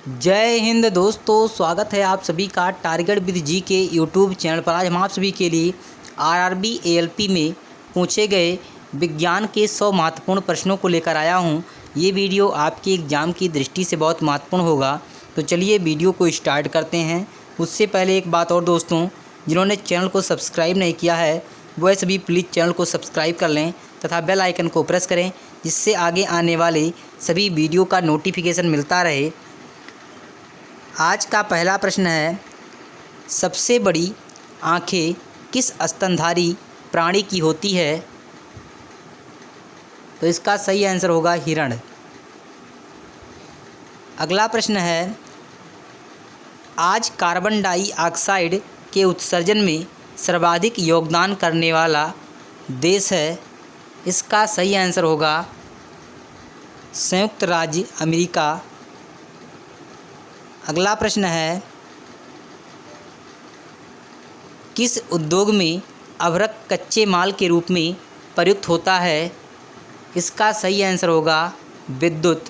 जय हिंद दोस्तों, स्वागत है आप सभी का टारगेट विद जी के यूट्यूब चैनल पर। आज हम आप सभी के लिए आरआरबी एएलपी में पूछे गए विज्ञान के 100 महत्वपूर्ण प्रश्नों को लेकर आया हूं। ये वीडियो आपके एग्ज़ाम की दृष्टि से बहुत महत्वपूर्ण होगा। तो चलिए वीडियो को स्टार्ट करते हैं। उससे पहले एक बात और दोस्तों, जिन्होंने चैनल को सब्सक्राइब नहीं किया है वह सभी प्लीज़ चैनल को सब्सक्राइब कर लें तथा बेल आइकन को प्रेस करें, जिससे आगे आने वाले सभी वीडियो का नोटिफिकेशन मिलता रहे। आज का पहला प्रश्न है, सबसे बड़ी आँखें किस स्तनधारी प्राणी की होती है? तो इसका सही आंसर होगा हिरण। अगला प्रश्न है, आज कार्बन डाइऑक्साइड के उत्सर्जन में सर्वाधिक योगदान करने वाला देश है। इसका सही आंसर होगा संयुक्त राज्य अमेरिका। अगला प्रश्न है, किस उद्योग में अभ्रक कच्चे माल के रूप में प्रयुक्त होता है? इसका सही आंसर होगा विद्युत।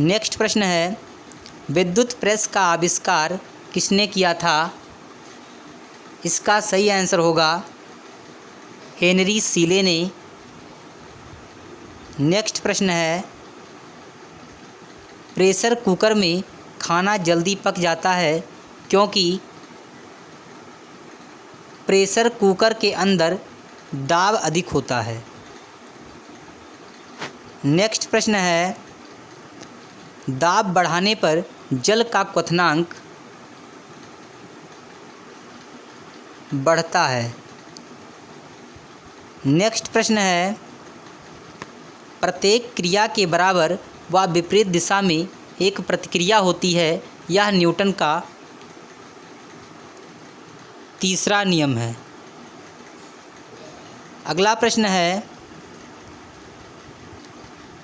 नेक्स्ट प्रश्न है, विद्युत प्रेस का आविष्कार किसने किया था? इसका सही आंसर होगा हेनरी सीले ने। नेक्स्ट प्रश्न है, प्रेशर कुकर में खाना जल्दी पक जाता है क्योंकि प्रेशर कुकर के अंदर दाब अधिक होता है। नेक्स्ट प्रश्न है, दाब बढ़ाने पर जल का क्वथनांक बढ़ता है। नेक्स्ट प्रश्न है, प्रत्येक क्रिया के बराबर व विपरीत दिशा में एक प्रतिक्रिया होती है। यह न्यूटन का तीसरा नियम है। अगला प्रश्न है,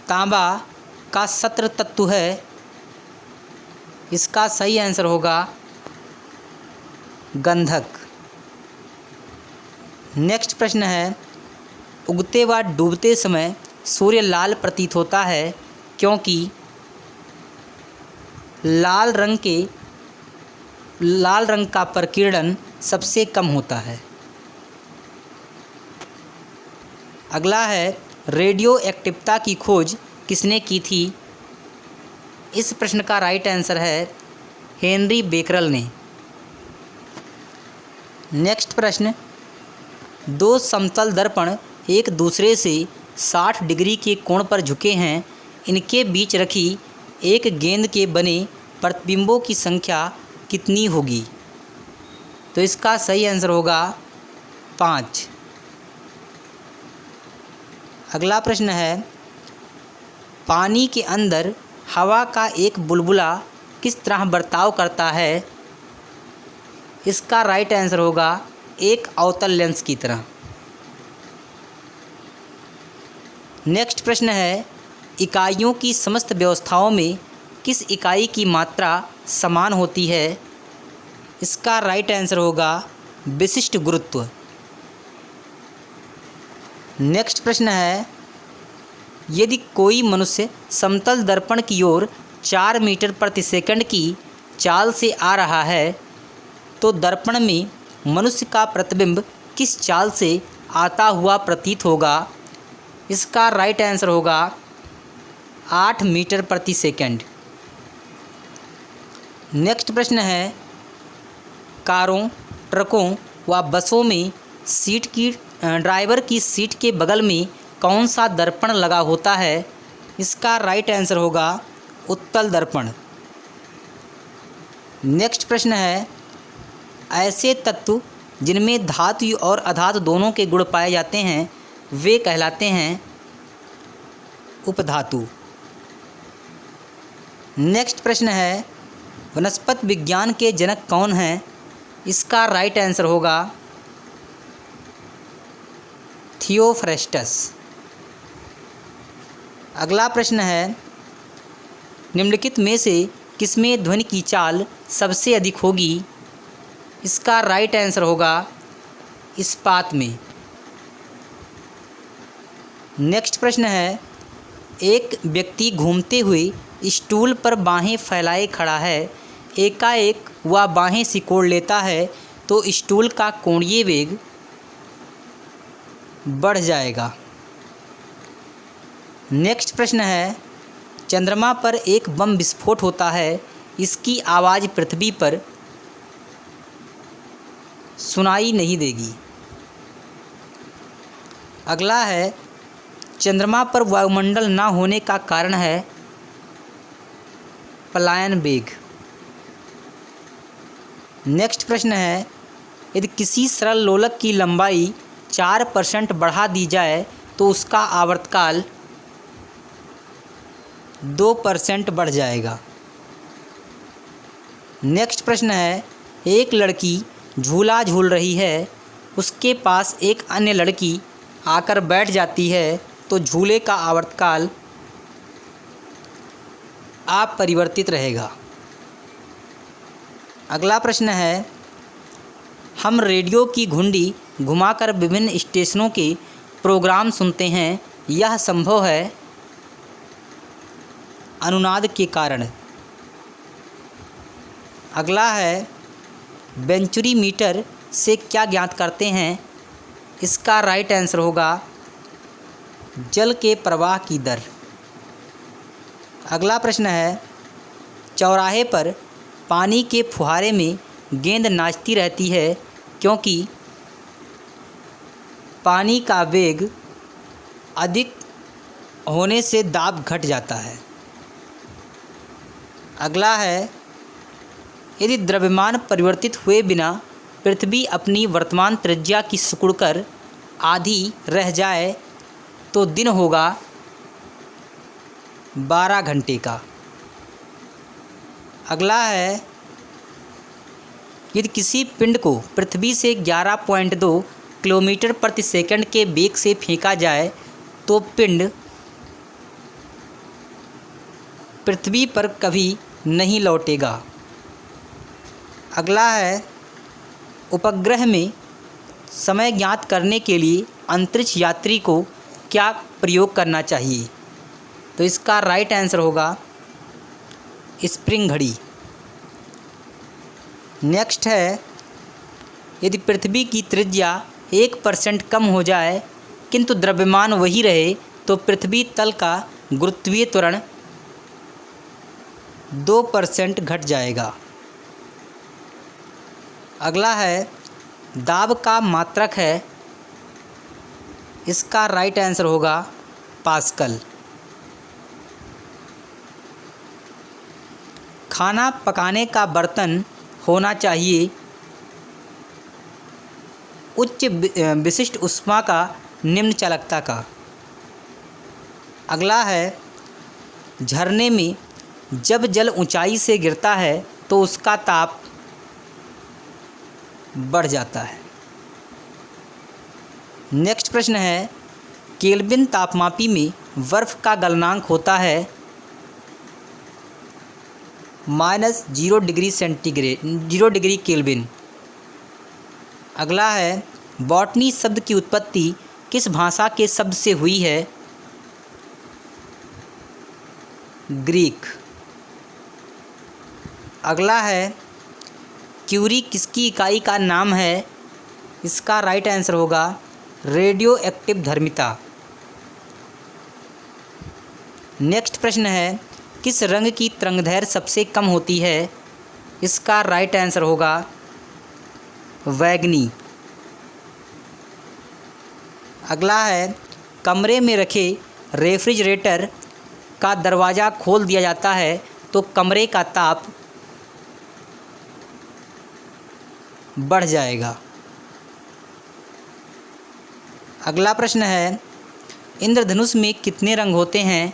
तांबा का सत्र तत्व है। इसका सही आंसर होगा गंधक। नेक्स्ट प्रश्न है, उगते व डूबते समय सूर्य लाल प्रतीत होता है क्योंकि लाल रंग का प्रकीर्णन सबसे कम होता है। अगला है, रेडियो एक्टिवता की खोज किसने की थी? इस प्रश्न का राइट आंसर है हेनरी बेकरल ने। नेक्स्ट प्रश्न, दो समतल दर्पण एक दूसरे से 60 डिग्री के कोण पर झुके हैं। इनके बीच रखी एक गेंद के बने प्रतिबिंबों की संख्या कितनी होगी? तो इसका सही आंसर होगा 5। अगला प्रश्न है, पानी के अंदर हवा का एक बुलबुला किस तरह बर्ताव करता है? इसका राइट आंसर होगा एक अवतल लेंस की तरह। नेक्स्ट प्रश्न है, इकाइयों की समस्त व्यवस्थाओं में किस इकाई की मात्रा समान होती है? इसका राइट आंसर होगा विशिष्ट गुरुत्व। नेक्स्ट प्रश्न है, यदि कोई मनुष्य समतल दर्पण की ओर 4 मीटर प्रति सेकंड की चाल से आ रहा है तो दर्पण में मनुष्य का प्रतिबिंब किस चाल से आता हुआ प्रतीत होगा? इसका राइट आंसर होगा 8 मीटर प्रति सेकंड। नेक्स्ट प्रश्न है, कारों, ट्रकों व बसों में ड्राइवर की सीट के बगल में कौन सा दर्पण लगा होता है? इसका राइट आंसर होगा उत्तल दर्पण। नेक्स्ट प्रश्न है, ऐसे तत्व जिनमें धातु और अधातु दोनों के गुण पाए जाते हैं वे कहलाते हैं उपधातु। नेक्स्ट प्रश्न है, वनस्पति विज्ञान के जनक कौन हैं? इसका राइट आंसर होगा थियोफ्रेस्टस। अगला प्रश्न है, निम्नलिखित में से किसमें ध्वनि की चाल सबसे अधिक होगी? इसका राइट आंसर होगा इस्पात में। नेक्स्ट प्रश्न है, एक व्यक्ति घूमते हुए स्टूल पर बाहें फैलाए खड़ा है। एकाएक वह बाहें सिकोड़ लेता है तो स्टूल का कोणीय वेग बढ़ जाएगा। नेक्स्ट प्रश्न है, चंद्रमा पर एक बम विस्फोट होता है, इसकी आवाज़ पृथ्वी पर सुनाई नहीं देगी। अगला है, चंद्रमा पर वायुमंडल न होने का कारण है पलायन वेग। नेक्स्ट प्रश्न है, यदि किसी सरल लोलक की लंबाई 4% बढ़ा दी जाए तो उसका आवर्तकाल 2% बढ़ जाएगा। नेक्स्ट प्रश्न है, एक लड़की झूला झूल रही है, उसके पास एक अन्य लड़की आकर बैठ जाती है तो झूले का आवर्तकाल अपरिवर्तित रहेगा। अगला प्रश्न है, हम रेडियो की घुंडी घुमाकर विभिन्न स्टेशनों के प्रोग्राम सुनते हैं, यह संभव है अनुनाद के कारण। अगला है, वेंचुरी मीटर से क्या ज्ञात करते हैं, इसका राइट आंसर होगा जल के प्रवाह की दर। अगला प्रश्न है, चौराहे पर पानी के फुहारे में गेंद नाचती रहती है क्योंकि पानी का वेग अधिक होने से दाब घट जाता है। अगला है, यदि द्रव्यमान परिवर्तित हुए बिना पृथ्वी अपनी वर्तमान त्रिज्या की सिकुड़कर आधी रह जाए तो दिन होगा 12 घंटे का। अगला है, यदि किसी पिंड को पृथ्वी से 11.2 किलोमीटर प्रति सेकंड के वेग से फेंका जाए तो पिंड पृथ्वी पर कभी नहीं लौटेगा। अगला है, उपग्रह में समय ज्ञात करने के लिए अंतरिक्ष यात्री को क्या प्रयोग करना चाहिए, तो इसका राइट आंसर होगा स्प्रिंग घड़ी। नेक्स्ट है, यदि पृथ्वी की त्रिज्या 1% कम हो जाए किंतु द्रव्यमान वही रहे तो पृथ्वी तल का गुरुत्वीय त्वरण 2% घट जाएगा। अगला है, दाब का मात्रक है, इसका राइट आंसर होगा पास्कल। खाना पकाने का बर्तन होना चाहिए उच्च विशिष्ट ऊष्मा का निम्न चालकता का। अगला है, झरने में जब जल ऊंचाई से गिरता है तो उसका ताप बढ़ जाता है। नेक्स्ट प्रश्न है, केल्विन तापमापी में बर्फ़ का गलनांक होता है -0 डिग्री सेंटीग्रेड 0 डिग्री केल्विन। अगला है, बॉटनी शब्द की उत्पत्ति किस भाषा के शब्द से हुई है, ग्रीक। अगला है, क्यूरी किसकी इकाई का नाम है, इसका राइट आंसर होगा रेडियो एक्टिव धर्मिता। नेक्स्ट प्रश्न है, किस रंग की तरंगदैर्घ्य सबसे कम होती है, इसका राइट आंसर होगा बैगनी। अगला है, कमरे में रखे रेफ्रिजरेटर का दरवाज़ा खोल दिया जाता है तो कमरे का ताप बढ़ जाएगा। अगला प्रश्न है, इंद्रधनुष में कितने रंग होते हैं,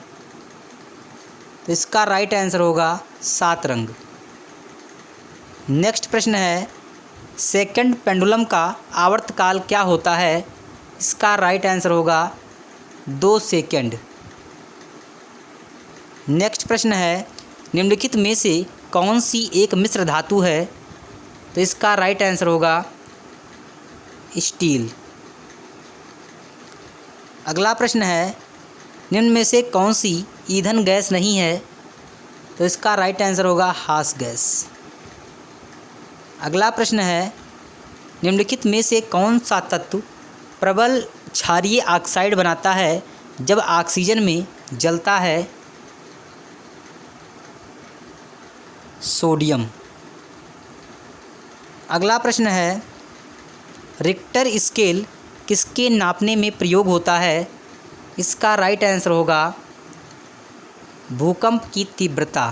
तो इसका राइट आंसर होगा 7 रंग। नेक्स्ट प्रश्न है, सेकंड पेंडुलम का आवर्तकाल क्या होता है, इसका राइट आंसर होगा 2 सेकंड। नेक्स्ट प्रश्न है, निम्नलिखित में से कौन सी एक मिश्र धातु है, तो इसका राइट आंसर होगा स्टील। अगला प्रश्न है, निम्न में से कौन सी ईंधन गैस नहीं है? तो इसका राइट आंसर होगा हास गैस। अगला प्रश्न है, निम्नलिखित में से कौन सा तत्व प्रबल क्षारीय ऑक्साइड बनाता है जब ऑक्सीजन में जलता है? सोडियम। अगला प्रश्न है, रिक्टर स्केल किसके नापने में प्रयोग होता है? इसका राइट आंसर होगा भूकंप की तीव्रता।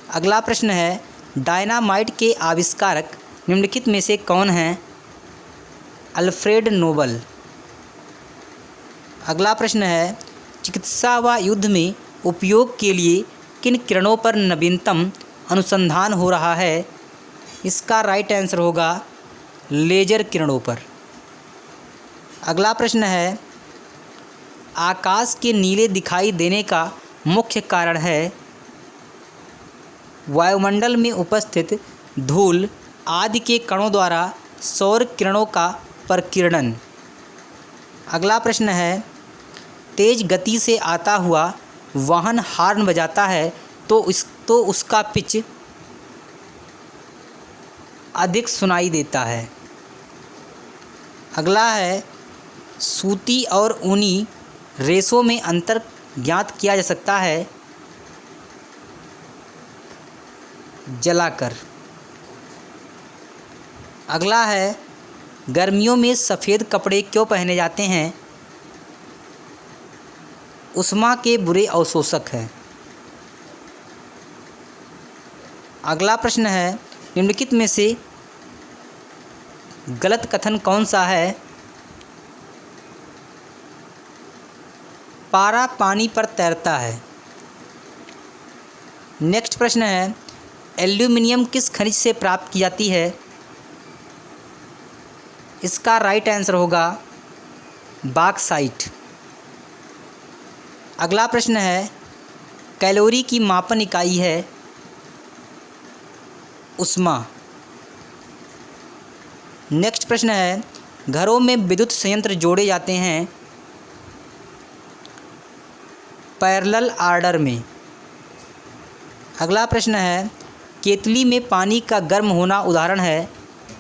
अगला प्रश्न है, डायनामाइट के आविष्कारक निम्नलिखित में से कौन हैं? Alfred Nobel. अगला प्रश्न है, चिकित्सा व युद्ध में उपयोग के लिए किन किरणों पर नवीनतम अनुसंधान हो रहा है? इसका राइट आंसर होगा लेजर किरणों पर। अगला प्रश्न है, आकाश के नीले दिखाई देने का मुख्य कारण है? वायुमंडल में उपस्थित धूल आदि के कणों द्वारा सौर किरणों का प्रकीर्णन। अगला प्रश्न है, तेज गति से आता हुआ वाहन हॉर्न बजाता है तो उसका पिच अधिक सुनाई देता है। अगला है, सूती और ऊनी रेशों में अंतर ज्ञात किया जा सकता है? जलाकर। अगला है, गर्मियों में सफ़ेद कपड़े क्यों पहने जाते हैं? उष्मा के बुरे अवशोषक हैं। अगला प्रश्न है, निम्नलिखित में से गलत कथन कौन सा है? पारा पानी पर तैरता है। नेक्स्ट प्रश्न है, एल्यूमिनियम किस खनिज से प्राप्त की जाती है? इसका राइट आंसर होगा बॉक्साइट। अगला प्रश्न है, कैलोरी की मापन इकाई है? उष्मा। नेक्स्ट प्रश्न है, घरों में विद्युत संयंत्र जोड़े जाते हैं पैरेलल ऑर्डर में। अगला प्रश्न है, केतली में पानी का गर्म होना उदाहरण है?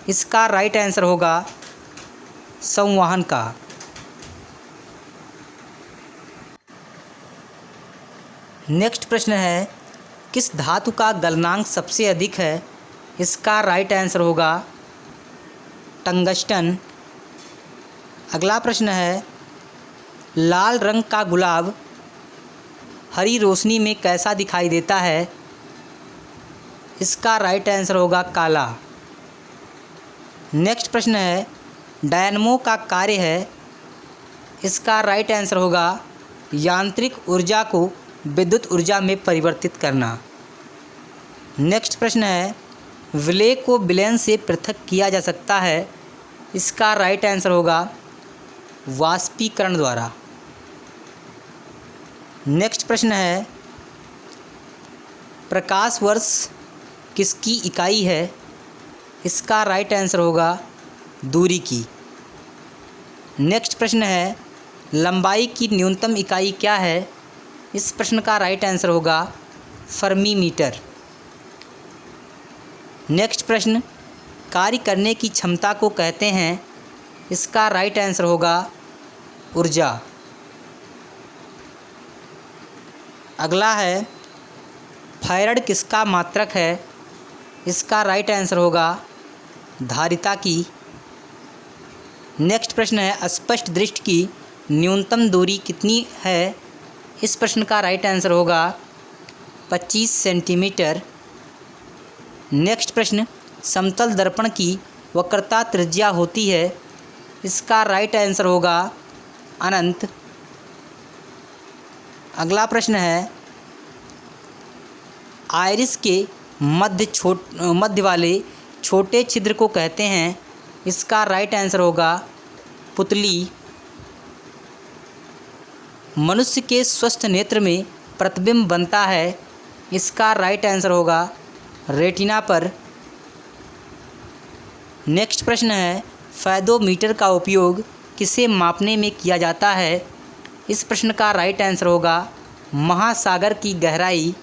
इसका राइट आंसर होगा संवहन का। नेक्स्ट प्रश्न है, किस धातु का गलनांक सबसे अधिक है? इसका राइट आंसर होगा टंगस्टन। अगला प्रश्न है, लाल रंग का गुलाब हरी रोशनी में कैसा दिखाई देता है? इसका राइट आंसर होगा काला। नेक्स्ट प्रश्न है, डायनमो का कार्य है? इसका राइट आंसर होगा यांत्रिक ऊर्जा को विद्युत ऊर्जा में परिवर्तित करना। नेक्स्ट प्रश्न है, विलय को विलयन से पृथक किया जा सकता है? इसका राइट आंसर होगा वाष्पीकरण द्वारा। नेक्स्ट प्रश्न है, प्रकाश वर्ष किसकी इकाई है? इसका राइट आंसर होगा दूरी की। नेक्स्ट प्रश्न है, लंबाई की न्यूनतम इकाई क्या है? इस प्रश्न का राइट आंसर होगा फर्मी मीटर। नेक्स्ट प्रश्न, कार्य करने की क्षमता को कहते हैं? इसका राइट आंसर होगा ऊर्जा। अगला है, फैराड किसका मात्रक है? इसका राइट आंसर होगा धारिता की। नेक्स्ट प्रश्न है, स्पष्ट दृष्टि की न्यूनतम दूरी कितनी है? इस प्रश्न का राइट आंसर होगा 25 सेंटीमीटर। नेक्स्ट प्रश्न, समतल दर्पण की वक्रता त्रिज्या होती है? इसका राइट आंसर होगा अनंत। अगला प्रश्न है, आइरिस के मध्य वाले छोटे छिद्र को कहते हैं? इसका राइट आंसर होगा पुतली। मनुष्य के स्वस्थ नेत्र में प्रतिबिंब बनता है? इसका राइट आंसर होगा रेटिना पर। नेक्स्ट प्रश्न है, फेदोमीटर का उपयोग किसे मापने में किया जाता है? इस प्रश्न का राइट आंसर होगा महासागर की गहराई।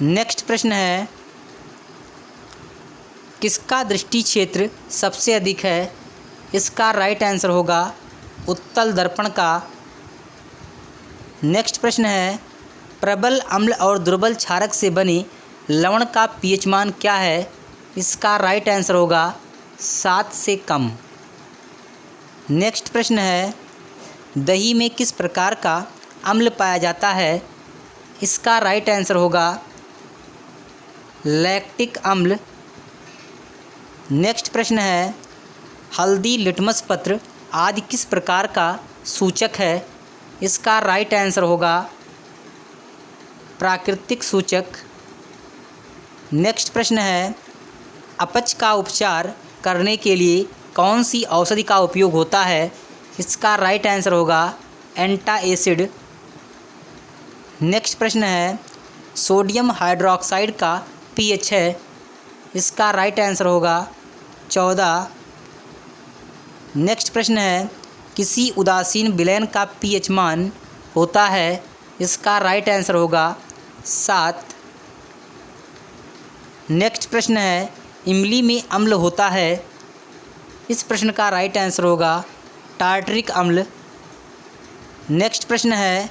नेक्स्ट प्रश्न है, किसका दृष्टि क्षेत्र सबसे अधिक है? इसका राइट आंसर होगा उत्तल दर्पण का। नेक्स्ट प्रश्न है, प्रबल अम्ल और दुर्बल क्षारक से बने लवण का पीएच मान क्या है? इसका राइट आंसर होगा 7 से कम। नेक्स्ट प्रश्न है, दही में किस प्रकार का अम्ल पाया जाता है? इसका राइट आंसर होगा लैक्टिक अम्ल। नेक्स्ट प्रश्न है, हल्दी, लिटमस पत्र आदि किस प्रकार का सूचक है? इसका राइट आंसर होगा प्राकृतिक सूचक। नेक्स्ट प्रश्न है, अपच का उपचार करने के लिए कौन सी औषधि का उपयोग होता है? इसका राइट आंसर होगा एंटाएसिड। नेक्स्ट प्रश्न है, सोडियम हाइड्रोक्साइड का पीएच है? इसका राइट आंसर होगा 14। नेक्स्ट प्रश्न है, किसी उदासीन विलयन का पीएच मान होता है? इसका राइट आंसर होगा 7। नेक्स्ट प्रश्न है, इमली में अम्ल होता है? इस प्रश्न का राइट आंसर होगा टार्टरिक अम्ल। नेक्स्ट प्रश्न है,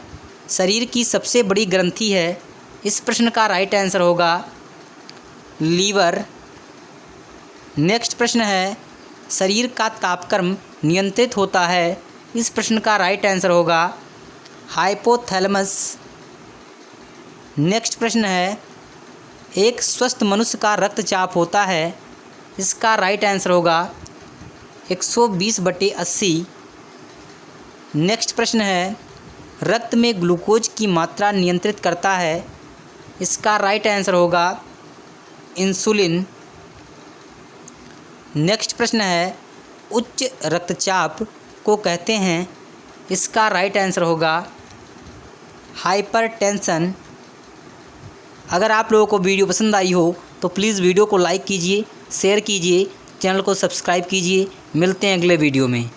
शरीर की सबसे बड़ी ग्रंथि है? इस प्रश्न का राइट आंसर होगा लीवर। नेक्स्ट प्रश्न है, शरीर का तापक्रम नियंत्रित होता है? इस प्रश्न का राइट आंसर होगा हाइपोथैलेमस। नेक्स्ट प्रश्न है, एक स्वस्थ मनुष्य का रक्तचाप होता है? इसका राइट आंसर होगा 120/80। नेक्स्ट प्रश्न है, रक्त में ग्लूकोज की मात्रा नियंत्रित करता है? इसका राइट आंसर होगा इंसुलिन। नेक्स्ट प्रश्न है, उच्च रक्तचाप को कहते हैं? इसका राइट आंसर होगा हाइपरटेंशन। अगर आप लोगों को वीडियो पसंद आई हो तो प्लीज़ वीडियो को लाइक कीजिए, शेयर कीजिए, चैनल को सब्सक्राइब कीजिए। मिलते हैं अगले वीडियो में।